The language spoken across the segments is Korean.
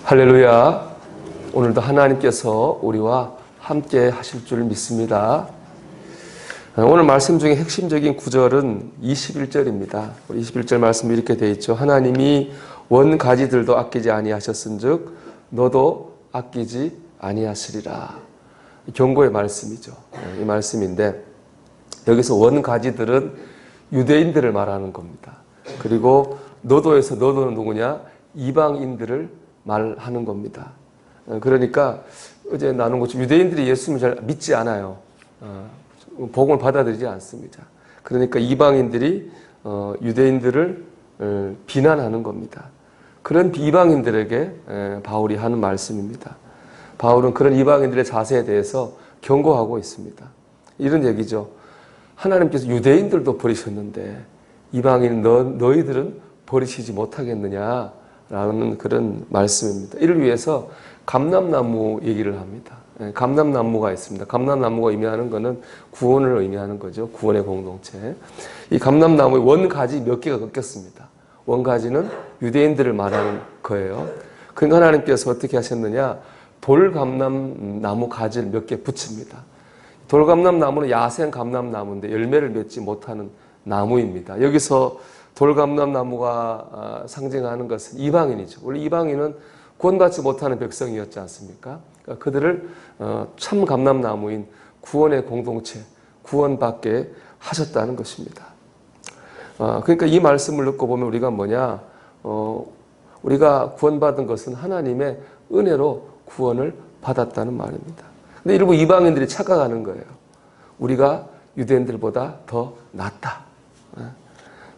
할렐루야. 오늘도 하나님께서 우리와 함께 하실 줄 믿습니다. 오늘 말씀 중에 핵심적인 구절은 21절입니다. 21절 말씀이 이렇게 되어 있죠. 하나님이 원가지들도 아끼지 아니하셨은즉 너도 아끼지 아니하시리라. 경고의 말씀이죠. 이 말씀인데 여기서 원가지들은 유대인들을 말하는 겁니다. 그리고 너도에서 너도는 누구냐? 이방인들을 말하는 겁니다. 그러니까 어제 나눈 것처럼 유대인들이 예수님을 잘 믿지 않아요. 복음을 받아들이지 않습니다. 그러니까 이방인들이 유대인들을 비난하는 겁니다. 그런 이방인들에게 바울이 하는 말씀입니다. 바울은 그런 이방인들의 자세에 대해서 경고하고 있습니다. 이런 얘기죠. 하나님께서 유대인들도 버리셨는데 이방인 너희들은 버리시지 못하겠느냐 라는 그런 말씀입니다. 이를 위해서 감람나무 얘기를 합니다. 감람나무가 있습니다. 감람나무가 의미하는 것은 구원을 의미하는 거죠. 구원의 공동체. 이 감람나무에 원가지 몇 개가 꺾였습니다. 원가지는 유대인들을 말하는 거예요. 그러니까 하나님께서 어떻게 하셨느냐? 돌감람나무 가지를 몇 개 붙입니다. 돌감람나무는 야생 감람나무인데 열매를 맺지 못하는 나무입니다. 여기서 돌감람나무가 상징하는 것은 이방인이죠. 원래 이방인은 구원받지 못하는 백성이었지 않습니까? 그러니까 그들을 참 감람나무인 구원의 공동체, 구원받게 하셨다는 것입니다. 그러니까 이 말씀을 듣고 보면 우리가 뭐냐? 우리가 구원받은 것은 하나님의 은혜로 구원을 받았다는 말입니다. 근데 일부 이방인들이 착각하는 거예요. 우리가 유대인들보다 더 낫다.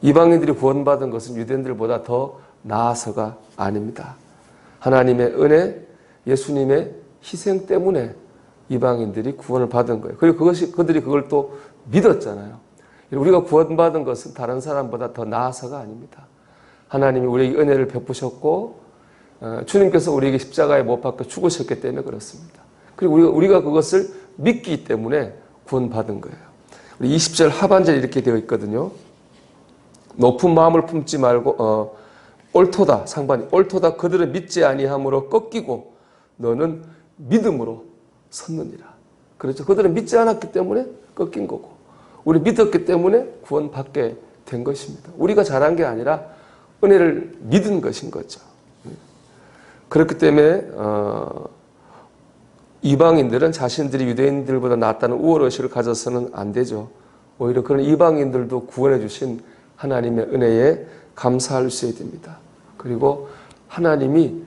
이방인들이 구원받은 것은 유대인들보다 더 나아서가 아닙니다. 하나님의 은혜, 예수님의 희생 때문에 이방인들이 구원을 받은 거예요. 그리고 그들이 그걸 또 믿었잖아요. 우리가 구원받은 것은 다른 사람보다 더 나아서가 아닙니다. 하나님이 우리에게 은혜를 베푸셨고 주님께서 우리에게 십자가에 못 박혀 죽으셨기 때문에 그렇습니다. 그리고 우리가 그것을 믿기 때문에 구원받은 거예요. 우리 20절 하반절에 이렇게 되어 있거든요. 높은 마음을 품지 말고 옳도다. 상반이 옳도다. 그들은 믿지 아니함으로 꺾이고 너는 믿음으로 섰느니라. 그렇죠. 그들은 믿지 않았기 때문에 꺾인 거고 우리 믿었기 때문에 구원받게 된 것입니다. 우리가 잘한 게 아니라 은혜를 믿은 것인 거죠. 그렇기 때문에 이방인들은 자신들이 유대인들보다 낫다는 우월의식을 가져서는 안 되죠. 오히려 그런 이방인들도 구원해 주신 하나님의 은혜에 감사할 수 있어야 됩니다. 그리고 하나님이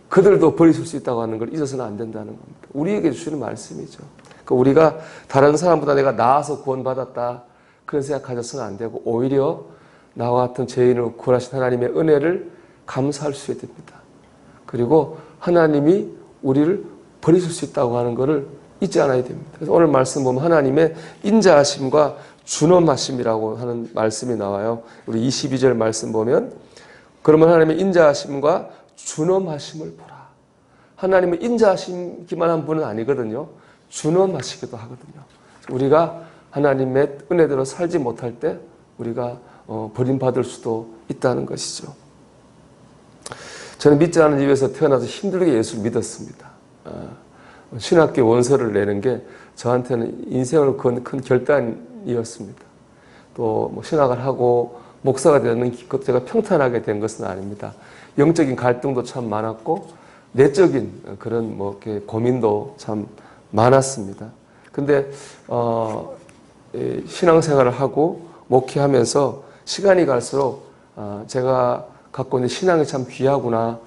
그들도 버리실 수 있다고 하는 걸 잊어서는 안 된다는 겁니다. 우리에게 주시는 말씀이죠. 그러니까 우리가 다른 사람보다 내가 나아서 구원받았다 그런 생각 가져서는 안 되고 오히려 나와 같은 죄인을 구원하신 하나님의 은혜를 감사할 수 있어야 됩니다. 그리고 하나님이 우리를 버리실 수 있다고 하는 것을 잊지 않아야 됩니다. 그래서 오늘 말씀 보면 하나님의 인자하심과 준엄하심이라고 하는 말씀이 나와요. 우리 22절 말씀 보면 그러면 하나님의 인자하심과 준엄하심을 보라. 하나님은 인자하시기만 한 분은 아니거든요. 준엄하시기도 하거든요. 우리가 하나님의 은혜대로 살지 못할 때 우리가 버림받을 수도 있다는 것이죠. 저는 믿지 않은 집에서 태어나서 힘들게 예수를 믿었습니다. 신학교 원서를 내는 게 저한테는 인생을 건 큰 결단이었습니다. 또 신학을 하고 목사가 되는 것 제가 평탄하게 된 것은 아닙니다. 영적인 갈등도 참 많았고 내적인 그런 고민도 참 많았습니다. 근데 신앙생활을 하고 목회하면서 시간이 갈수록 제가 갖고 있는 신앙이 참 귀하구나,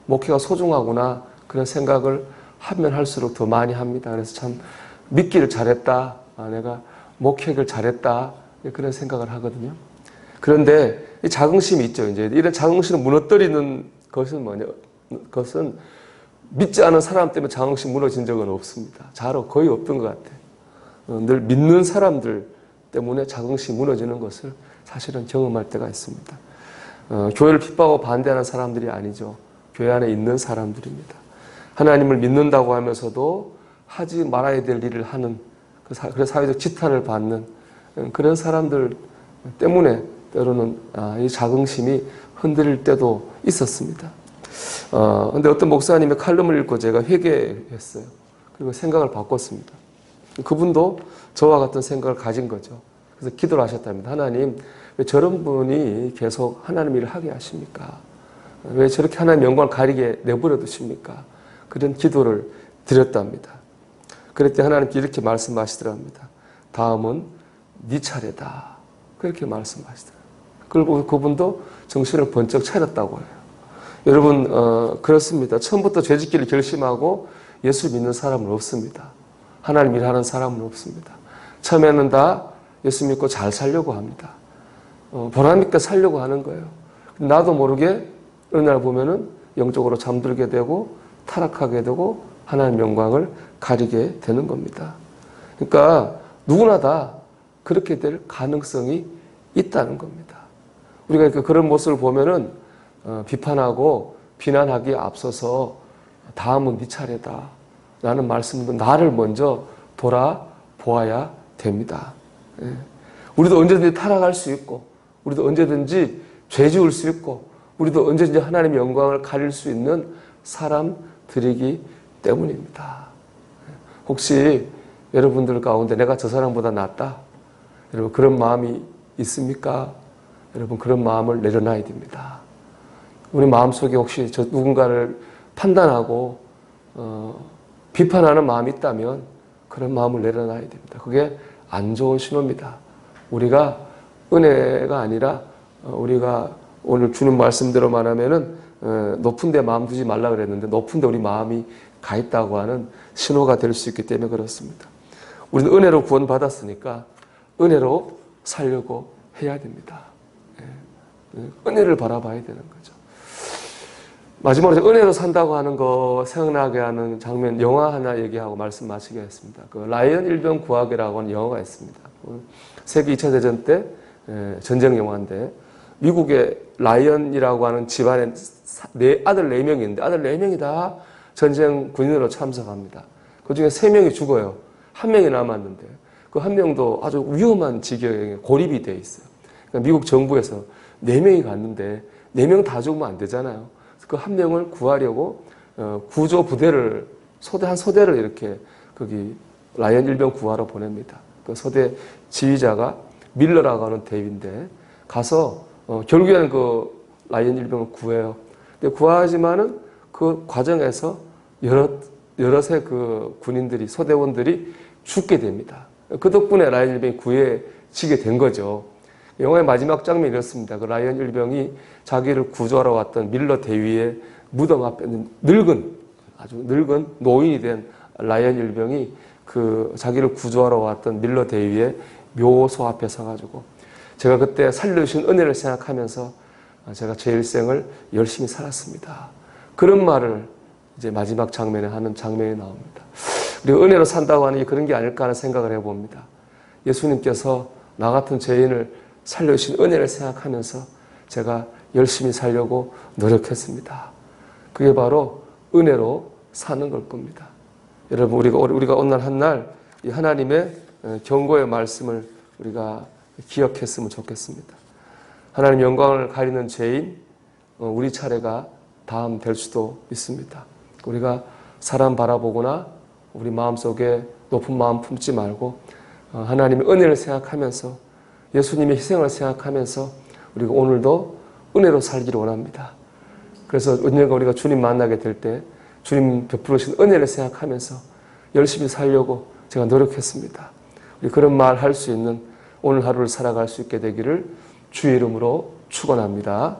목회가 소중하구나 그런 생각을 하면 할수록 더 많이 합니다. 그래서 참 믿기를 잘했다, 내가 목회를 잘했다 그런 생각을 하거든요. 그런데 이 자긍심이 있죠. 이제 이런 자긍심을 무너뜨리는 것은 그것은 믿지 않은 사람 때문에 자긍심 무너진 적은 없습니다. 거의 없던 것 같아요. 늘 믿는 사람들 때문에 자긍심이 무너지는 것을 사실은 경험할 때가 있습니다. 교회를 핍박하고 반대하는 사람들이 아니죠. 교회 안에 있는 사람들입니다. 하나님을 믿는다고 하면서도 하지 말아야 될 일을 하는 그래서 사회적 지탄을 받는 그런 사람들 때문에 때로는 이 자긍심이 흔들릴 때도 있었습니다. 근데 어떤 목사님의 칼럼을 읽고 제가 회개했어요. 그리고 생각을 바꿨습니다. 그분도 저와 같은 생각을 가진 거죠. 그래서 기도를 하셨답니다. 하나님, 왜 저런 분이 계속 하나님 일을 하게 하십니까? 왜 저렇게 하나님 영광을 가리게 내버려 두십니까? 그런 기도를 드렸답니다. 그랬더니 하나님께 이렇게 말씀하시더랍니다. 다음은 네 차례다. 그렇게 말씀하시더라고요. 그리고 그분도 정신을 번쩍 차렸다고 해요. 여러분, 그렇습니다. 처음부터 죄짓기를 결심하고 예수 믿는 사람은 없습니다. 하나님 일하는 사람은 없습니다. 처음에는 다 예수 믿고 잘 살려고 합니다. 보람있게 살려고 하는 거예요. 나도 모르게 어느 날 보면은 영적으로 잠들게 되고 타락하게 되고 하나님 영광을 가리게 되는 겁니다. 그러니까 누구나 다 그렇게 될 가능성이 있다는 겁니다. 우리가 그런 모습을 보면은 비판하고 비난하기에 앞서서 다음은 네 차례다 라는 말씀도 나를 먼저 돌아보아야 됩니다. 우리도 언제든지 타락할 수 있고 우리도 언제든지 죄 지을 수 있고 우리도 언제든지 하나님의 영광을 가릴 수 있는 사람들이기 때문입니다. 혹시 여러분들 가운데 내가 저 사람보다 낫다? 여러분 그런 마음이 있습니까? 여러분 그런 마음을 내려놔야 됩니다. 우리 마음속에 혹시 저 누군가를 판단하고 비판하는 마음이 있다면 그런 마음을 내려놔야 됩니다. 그게 안 좋은 신호입니다. 우리가 은혜가 아니라 우리가 오늘 주는 말씀대로 말하면은 높은 데 마음 두지 말라 그랬는데 높은 데 우리 마음이 가 있다고 하는 신호가 될 수 있기 때문에 그렇습니다. 우리는 은혜로 구원받았으니까 은혜로 살려고 해야 됩니다. 은혜를 바라봐야 되는 거죠. 마지막으로 은혜로 산다고 하는 거 생각나게 하는 장면 영화 하나 얘기하고 말씀 마치겠습니다. 그 라이언 일병 구하기라고 하는 영화가 있습니다. 세계 2차 대전 때 전쟁 영화인데 미국의 라이언이라고 하는 집안에 아들 4명이 있는데 아들 4명이 다 전쟁 군인으로 참석합니다. 그중에 3명이 죽어요. 1명이 남았는데 그 1명도 아주 위험한 지경에 고립이 돼 있어요. 그러니까 미국 정부에서 4명이 갔는데 4명 다 죽으면 안 되잖아요. 그 1명을 구하려고 구조 부대를 한 소대를 이렇게 거기 라이언 일병 구하러 보냅니다. 그 소대 지휘자가 밀러라고 하는 대위인데 가서 결국에는 그 라이언 일병을 구해요. 근데 구하지만은 그 과정에서 여럿의 그 군인들이 소대원들이 죽게 됩니다. 그 덕분에 라이언 일병이 구해지게 된 거죠. 영화의 마지막 장면이 이렇습니다. 그 라이언 일병이 자기를 구조하러 왔던 밀러 대위의 무덤 앞에 아주 늙은 노인이 된 라이언 일병이 그 자기를 구조하러 왔던 밀러 대위의 묘소 앞에 서가지고 제가 그때 살려주신 은혜를 생각하면서 제가 제 일생을 열심히 살았습니다. 그런 말을 이제 마지막 장면에 하는 장면이 나옵니다. 우리가 은혜로 산다고 하는 게 그런 게 아닐까 하는 생각을 해봅니다. 예수님께서 나 같은 죄인을 살려주신 은혜를 생각하면서 제가 열심히 살려고 노력했습니다. 그게 바로 은혜로 사는 걸 겁니다. 여러분 우리가 오늘 한날 이 하나님의 경고의 말씀을 우리가 기억했으면 좋겠습니다. 하나님 영광을 가리는 죄인 우리 차례가 다음 될 수도 있습니다. 우리가 사람 바라보거나 우리 마음속에 높은 마음 품지 말고 하나님의 은혜를 생각하면서 예수님의 희생을 생각하면서 우리가 오늘도 은혜로 살기를 원합니다. 그래서 언젠가 우리가 주님 만나게 될 때 주님 베풀으신 은혜를 생각하면서 열심히 살려고 제가 노력했습니다. 우리 그런 말 할 수 있는 오늘 하루를 살아갈 수 있게 되기를 주의 이름으로 축원합니다.